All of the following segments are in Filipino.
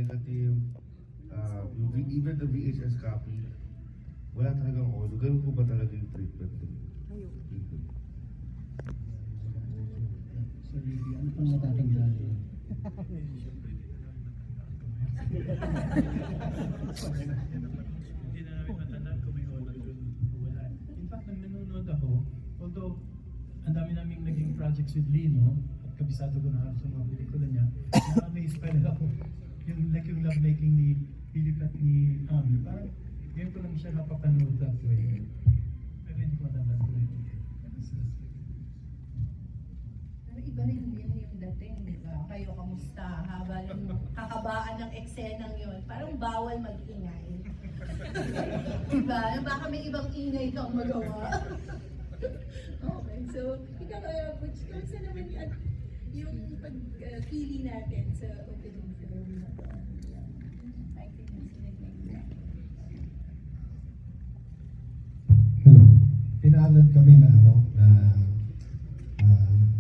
negative, even the VHS copy, wala talagang audio. Ganun po ba talaga yung treatment? So, Lady, ano pang natatandaan niyo? Hindi na namin matandaan kung may audio doon o wala. In fact, nang nanonood ako, although ang dami naming naging projects with Lino, at kabisado ko na halos sa mga pelikula niya, na-amaze pa rin ako. Yung lovemaking ni Philip at ni Ami, parang ngayon ko lang siya napapanood that way. Pero hindi ko matandaan ko rin. Pero iba rin yun yung dating, di ba? Kayo kamusta? Habang kakabaan ng eksenang yun, parang bawal mag-ingay. Diba? Baka may ibang ingay kang magawa. Okay, so ikaw, Butch, kamusta naman yung pagpili natin sa opening film na to? Pinaalad kami na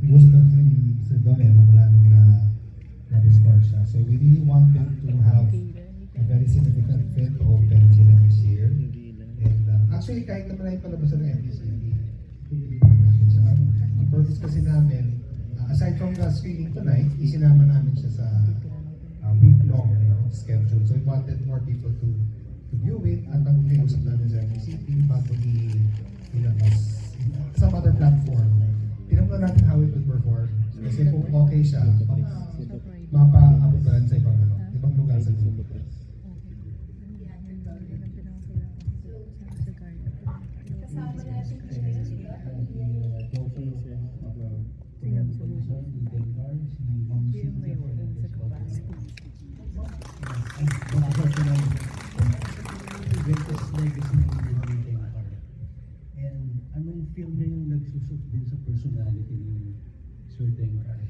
gusto kami ni Sir Donel na wala nung na-discover siya. So we really wanted to have a very significant film to open sila this year. And actually kahit naman ay palabasan ng MDC, hindi namin siya. Ang purpose kasi namin, aside from the screening tonight, isinama namin siya sa week-long schedule. So we wanted more people to view it at ang usap namin sa MDCP bago ilabas sa other platform. Tinanong natin how it would perform. Kasi kung okay siya, mapaabutan sa ibang lugar sa mundo. Kasama natin Greatest legacy ng Lady Park. And anong film niya yung nagsusot din sa personality ni Sir Dengar?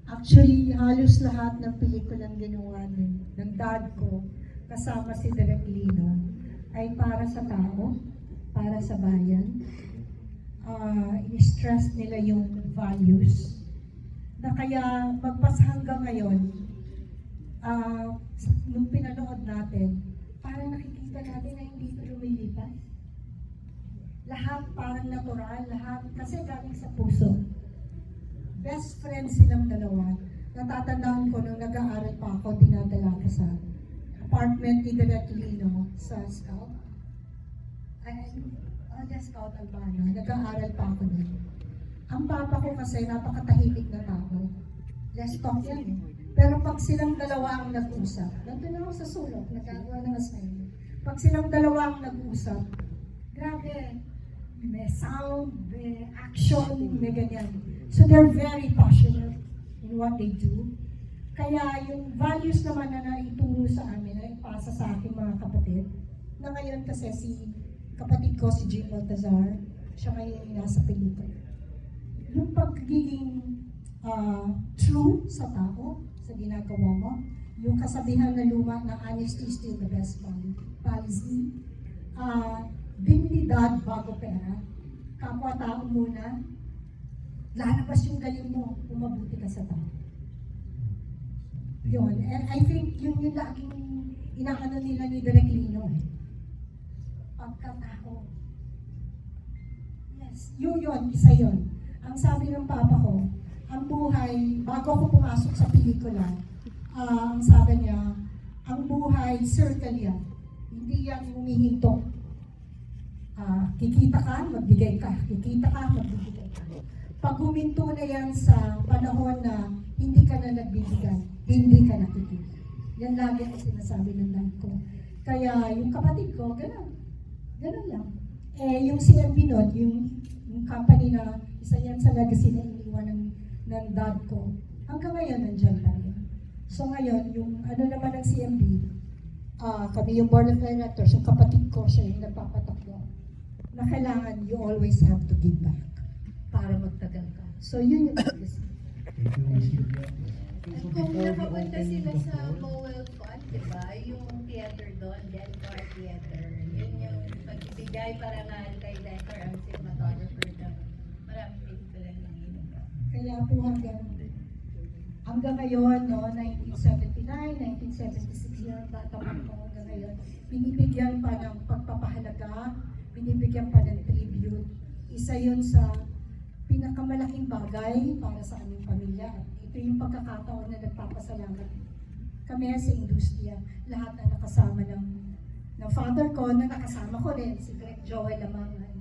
Actually, halos lahat ng pelikulang ginawa ng dad ko, kasama si Direk Lino, ay para sa tao, para sa bayan. I-stress nila yung values na kaya magpas hanggang ngayon, nung pinanood natin, parang nakikita natin na hindi ito lumilipas. Lahat parang natural, lahat kasi galing sa puso. Best friends silang dalawa. Natatandaan ko nung nag-aaral pa ako, dinadala ko sa apartment ni Direk Lino sa Scout. Scout Albana. Nag-aaral pa ako nun. Ang papa ko kasi napakatahimik na tao. Let's talk yan eh. Pero pag silang dalawa ang nag-usap, nandun ako sa sulok, nagagawa ng assignment. Pag silang dalawa ang nag-usap, grabe, may sound, may action, may ganyan. So they're very passionate in what they do. Kaya yung values naman na naituro sa amin ay ipasa sa aking mga kapatid. Na ngayon kasi si kapatid ko, si Jim Baltazar, siya ngayon yung nasa pelikula. Yung pagiging true sa tao, sa ginagawa mo, yung kasabihan na luma na honesty is still the best policy, dignidad bago pera, kapwa-tao muna, lalabas yung galing mo, umabuti ka sa tao. Yun, and I think yun yung laging inaano nila ni Direk Lino eh. Pagkatao. Yes, yun, isa yun. Ang sabi ng papa ko, ang buhay, bago ako pumasok sa pelikula, ang sabi niya, ang buhay, circle yan. Hindi yan humihinto. Kikita ka, magbigay ka. Kikita ka, magbibigay ka. Pag huminto na yan sa panahon na hindi ka na nagbibigay, hindi ka nakikita. Yan lagi ang sinasabi ng dad ko. Kaya yung kapatid ko, ganun. Ganun lang. Eh, yung CMB Nod, yung company na isa yan sa legacy na iniwan ng dad ko, hanggang ngayon nandyan pa rin. So ngayon, yung ano naman ng CMB, kami yung board of directors, yung kapatid ko, siya yung nagpapatakbo, na kailangan you always have to give back para magtagal ka. So yun yung legacy. At kung nakapunta sila sa Mowell Fund, di ba? Yung theater doon, Dencar Theater. Yun yung pagbibigay parangal kay Dencar ang cinematographer na maraming pelikula ng ginawa. Kaya po hanggang ngayon, no, 1970 1976 yan, bata pa ako hanggang ngayon. Binibigyan pa ng pagpapahalaga, binibigyan pa ng tribute. Isa yun sa pinakamalaking bagay para sa aming pamilya. At ito yung pagkakataon na nagpapasalamat kami sa industriya. Lahat na nakasama ng father ko, na nakasama ko rin, si Greg Joel Lamangan.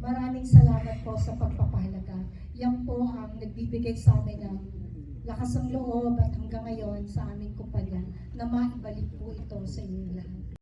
Maraming salamat po sa pagpapahalaga. Yan po ang nagbibigay sa amin ng lakas ng loob at hanggang ngayon sa aming kumpanya na maibalik po ito sa inyong lahat.